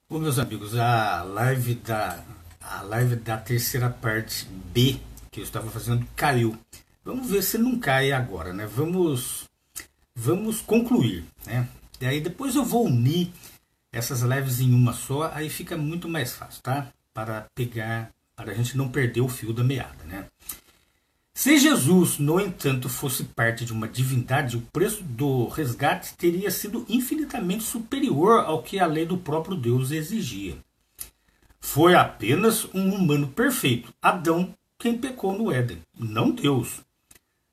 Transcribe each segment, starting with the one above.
Ô, meus amigos, a live da terceira parte B que eu estava fazendo caiu. Vamos ver se não cai agora, né? Vamos concluir, né? E aí depois eu vou unir essas lives em uma só, aí fica muito mais fácil, tá? Para a gente não perder o fio da meada, né? Se Jesus, no entanto, fosse parte de uma divindade, o preço do resgate teria sido infinitamente superior ao que a lei do próprio Deus exigia. Foi apenas um humano perfeito, Adão, quem pecou no Éden, não Deus.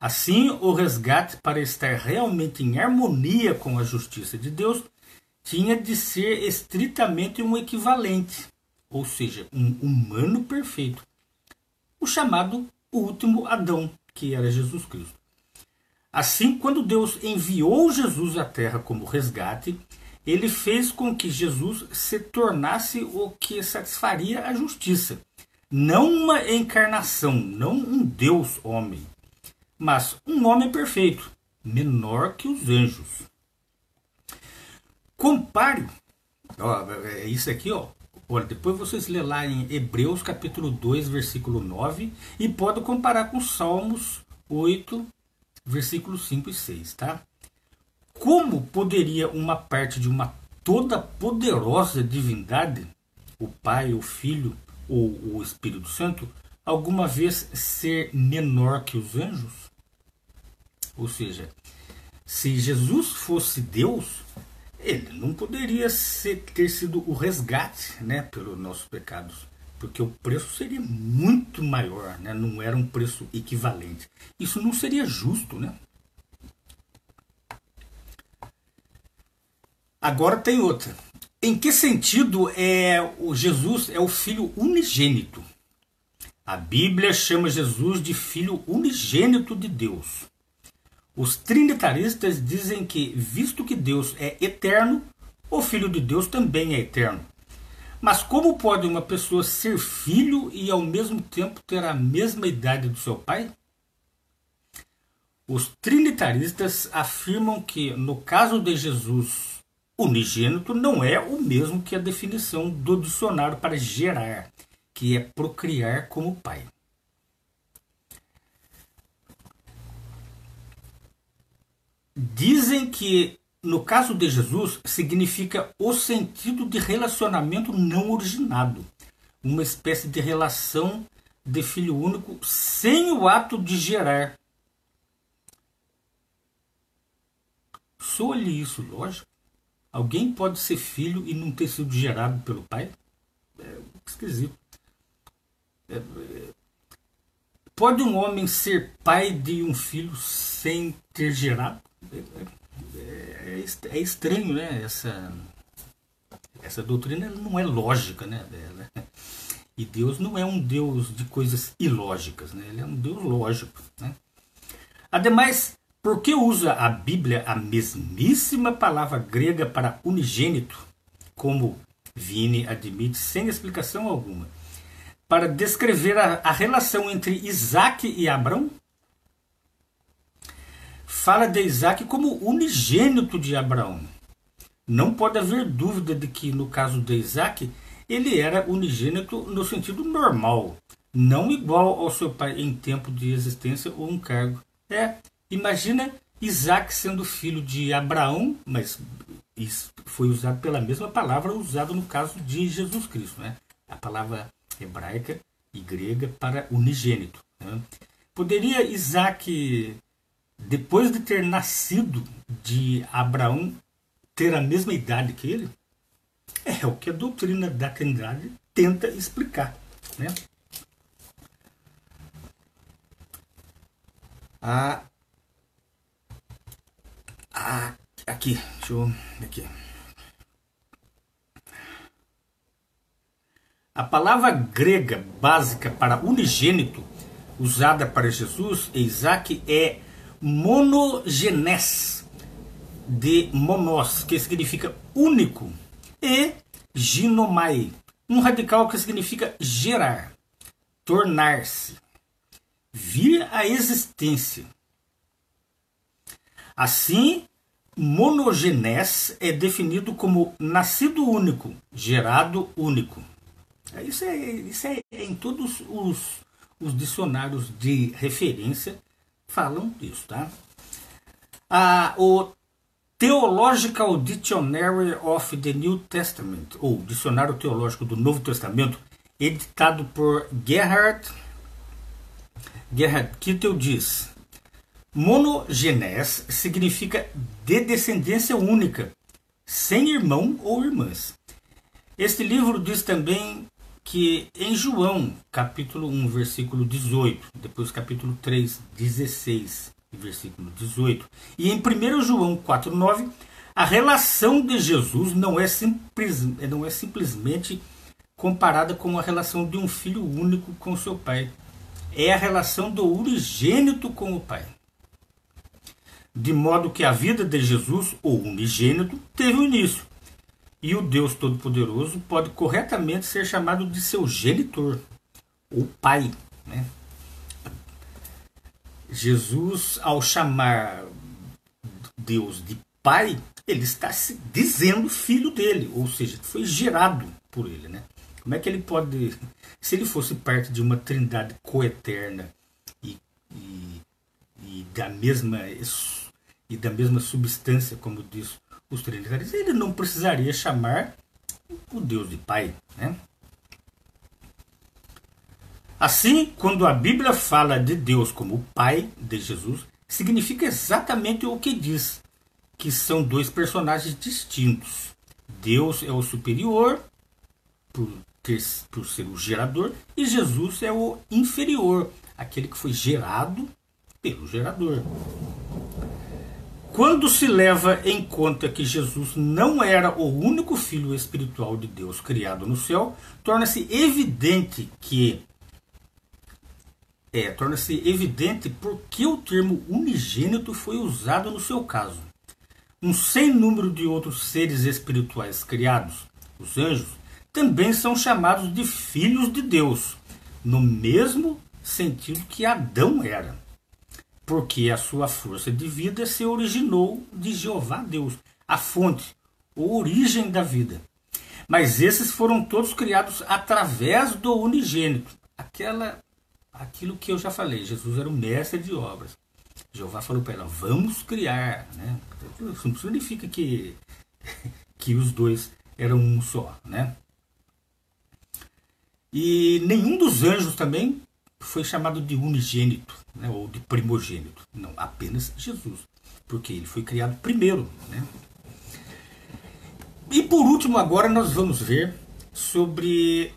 Assim, o resgate, para estar realmente em harmonia com a justiça de Deus, tinha de ser estritamente um equivalente, ou seja, um humano perfeito, o chamado último Adão, que era Jesus Cristo. Assim, quando Deus enviou Jesus à Terra como resgate, ele fez com que Jesus se tornasse o que satisfaria a justiça. Não uma encarnação, não um Deus homem, mas um homem perfeito, menor que os anjos. Compare, ó, é isso aqui, ó. Olha, depois vocês lê lá em Hebreus capítulo 2, versículo 9, e pode comparar com Salmos 8, versículos 5 e 6, tá? Como poderia uma parte de uma toda poderosa divindade, o Pai, o Filho ou o Espírito Santo, alguma vez ser menor que os anjos? Ou seja, se Jesus fosse Deus, ele não poderia ter sido o resgate, né, pelos nossos pecados, porque o preço seria muito maior, né, não era um preço equivalente. Isso não seria justo, né? Agora tem outra. Em que sentido o Jesus é o filho unigênito? A Bíblia chama Jesus de filho unigênito de Deus. Os trinitaristas dizem que, visto que Deus é eterno, o Filho de Deus também é eterno. Mas como pode uma pessoa ser filho e ao mesmo tempo ter a mesma idade do seu pai? Os trinitaristas afirmam que, no caso de Jesus unigênito, não é o mesmo que a definição do dicionário para gerar, que é procriar como pai. Dizem que, no caso de Jesus, significa o sentido de relacionamento não originado, uma espécie de relação de filho único sem o ato de gerar. Soa-lhe isso lógico? Alguém pode ser filho e não ter sido gerado pelo pai? É esquisito. Pode um homem ser pai de um filho sem ter gerado? É estranho, né? Essa doutrina não é lógica, né? E Deus não é um Deus de coisas ilógicas, né? Ele é um Deus lógico, né? Ademais, por que usa a Bíblia a mesmíssima palavra grega para unigênito, como Vini admite sem explicação alguma, para descrever a relação entre Isaac e Abraão? Fala de Isaac como unigênito de Abraão. Não pode haver dúvida de que, no caso de Isaac, ele era unigênito no sentido normal, não igual ao seu pai em tempo de existência ou um cargo. Imagina Isaac sendo filho de Abraão, mas isso foi usado pela mesma palavra usada no caso de Jesus Cristo, né? A palavra hebraica e grega para unigênito, né? Poderia Isaac, depois de ter nascido de Abraão, ter a mesma idade que ele? É o que a doutrina da Trindade tenta explicar, né? A, aqui, deixa eu aqui. A palavra grega básica para unigênito, usada para Jesus e Isaac, é monogenes, de monos, que significa único, e ginomai, um radical que significa gerar, tornar-se, vir à existência. Assim, monogenés é definido como nascido único, gerado único. Isso é em todos os dicionários de referência falam disso, tá? O Theological Dictionary of the New Testament, ou Dicionário Teológico do Novo Testamento, editado por Gerhard Kittel, diz: monogenés significa de descendência única, sem irmão ou irmãs. Este livro diz também que em João, capítulo 1, versículo 18, depois capítulo 3, 16, versículo 18, e em 1 João 4, 9, a relação de Jesus não é simplesmente comparada com a relação de um filho único com seu pai. É a relação do unigênito com o pai. De modo que a vida de Jesus, o unigênito, teve um início. E o Deus Todo-Poderoso pode corretamente ser chamado de seu genitor, ou pai, né? Jesus, ao chamar Deus de pai, ele está se dizendo filho dele, ou seja, foi gerado por ele, né? Como é que ele pode, se ele fosse parte de uma trindade coeterna e da mesma substância, como diz os trinitários, ele não precisaria chamar o Deus de pai, né? Assim, quando a Bíblia fala de Deus como o pai de Jesus, significa exatamente o que diz, que são dois personagens distintos. Deus é o superior, por ser o gerador, e Jesus é o inferior, aquele que foi gerado pelo gerador. Quando se leva em conta que Jesus não era o único filho espiritual de Deus criado no céu, torna-se evidente por que o termo unigênito foi usado no seu caso. Um sem número de outros seres espirituais criados, os anjos, também são chamados de filhos de Deus, no mesmo sentido que Adão era, porque a sua força de vida se originou de Jeová Deus, a fonte, a origem da vida. Mas esses foram todos criados através do unigênito, aquilo que eu já falei. Jesus era o mestre de obras. Jeová falou para ela: vamos criar, né? Isso não significa que os dois eram um só, né? E nenhum dos anjos também foi chamado de unigênito, né, ou de primogênito. Não, apenas Jesus, porque ele foi criado primeiro, né? E por último, agora nós vamos ver sobre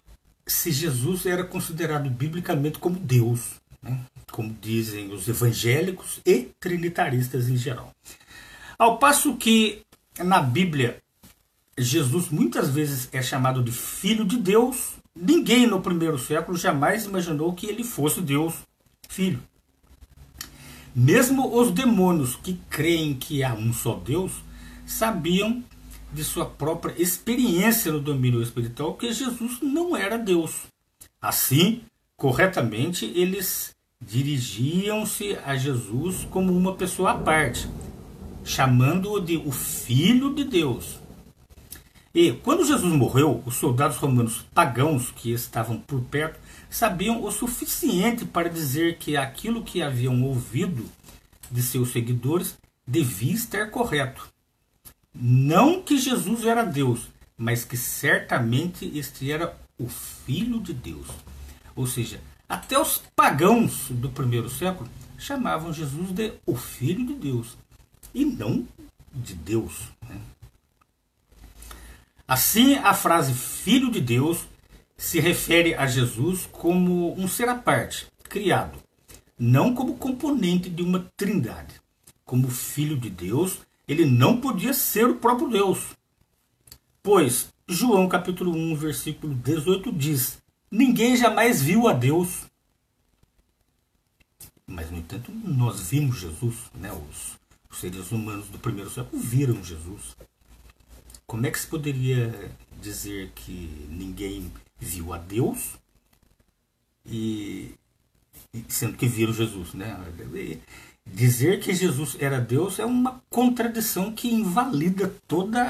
se Jesus era considerado biblicamente como Deus, né, como dizem os evangélicos e trinitaristas em geral. Ao passo que na Bíblia Jesus muitas vezes é chamado de Filho de Deus, ninguém no primeiro século jamais imaginou que ele fosse Deus, Filho. Mesmo os demônios que creem que há um só Deus sabiam de sua própria experiência no domínio espiritual que Jesus não era Deus. Assim, corretamente, eles dirigiam-se a Jesus como uma pessoa à parte, chamando-o de o Filho de Deus. E quando Jesus morreu, os soldados romanos pagãos que estavam por perto sabiam o suficiente para dizer que aquilo que haviam ouvido de seus seguidores devia estar correto. Não que Jesus era Deus, mas que certamente este era o Filho de Deus. Ou seja, até os pagãos do primeiro século chamavam Jesus de o Filho de Deus e não de Deus, né? Assim, a frase Filho de Deus se refere a Jesus como um ser à parte, criado, não como componente de uma trindade. Como Filho de Deus, ele não podia ser o próprio Deus. Pois João capítulo 1, versículo 18 diz: ninguém jamais viu a Deus. Mas, no entanto, nós vimos Jesus, né? Os seres humanos do primeiro século viram Jesus. Como é que se poderia dizer que ninguém viu a Deus sendo que viram Jesus, né? Dizer que Jesus era Deus é uma contradição que invalida toda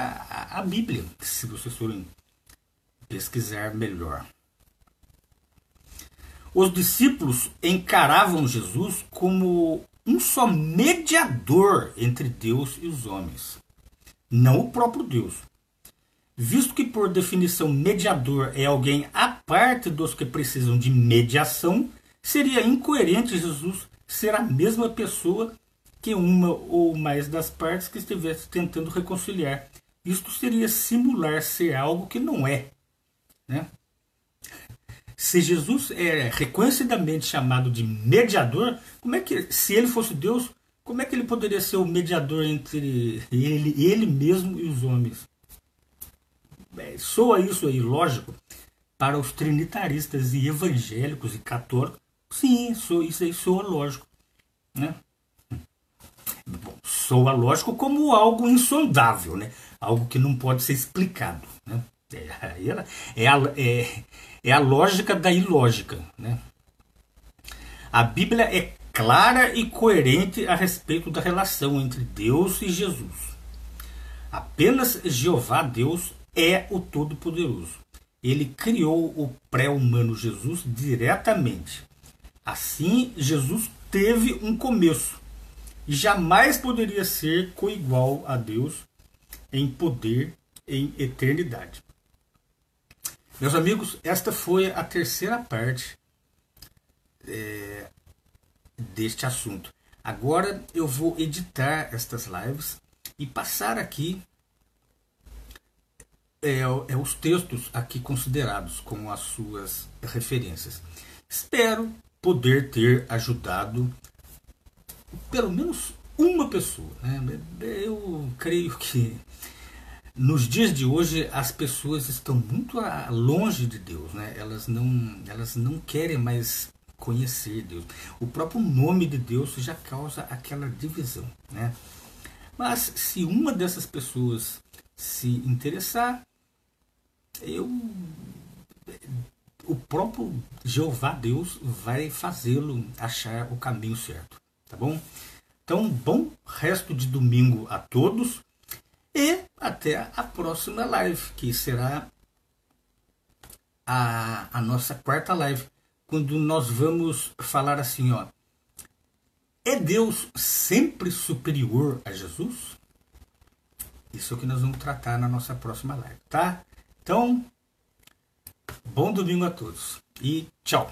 a Bíblia, se vocês forem pesquisar melhor. Os discípulos encaravam Jesus como um só mediador entre Deus e os homens, não o próprio Deus. Visto que, por definição, mediador é alguém à parte dos que precisam de mediação, seria incoerente Jesus ser a mesma pessoa que uma ou mais das partes que estivesse tentando reconciliar. Isto seria simular ser algo que não é, né? Se Jesus é reconhecidamente chamado de mediador, como é que, se ele fosse Deus, como é que ele poderia ser o mediador entre ele mesmo e os homens? Soa isso aí lógico para os trinitaristas e evangélicos e católicos? Sim, isso aí soa lógico, né? Bom, soa lógico como algo insondável, né? Algo que não pode ser explicado, né? É a lógica da ilógica, né? A Bíblia é clara e coerente a respeito da relação entre Deus e Jesus. Apenas Jeová Deus é o Todo-Poderoso. Ele criou o pré-humano Jesus diretamente. Assim, Jesus teve um começo e jamais poderia ser coigual a Deus em poder, em eternidade. Meus amigos, esta foi a terceira parte deste assunto. Agora eu vou editar estas lives e passar aqui os textos aqui considerados como as suas referências. Espero poder ter ajudado pelo menos uma pessoa, né? Eu creio que nos dias de hoje as pessoas estão muito longe de Deus, né? Elas não querem mais conhecer Deus. O próprio nome de Deus já causa aquela divisão, né? Mas se uma dessas pessoas se interessar, o próprio Jeová Deus vai fazê-lo achar o caminho certo, tá bom? Então, bom resto de domingo a todos e até a próxima live, que será a nossa quarta live, quando nós vamos falar assim, ó: é Deus sempre superior a Jesus? Isso é o que nós vamos tratar na nossa próxima live, tá? Então, bom domingo a todos e tchau!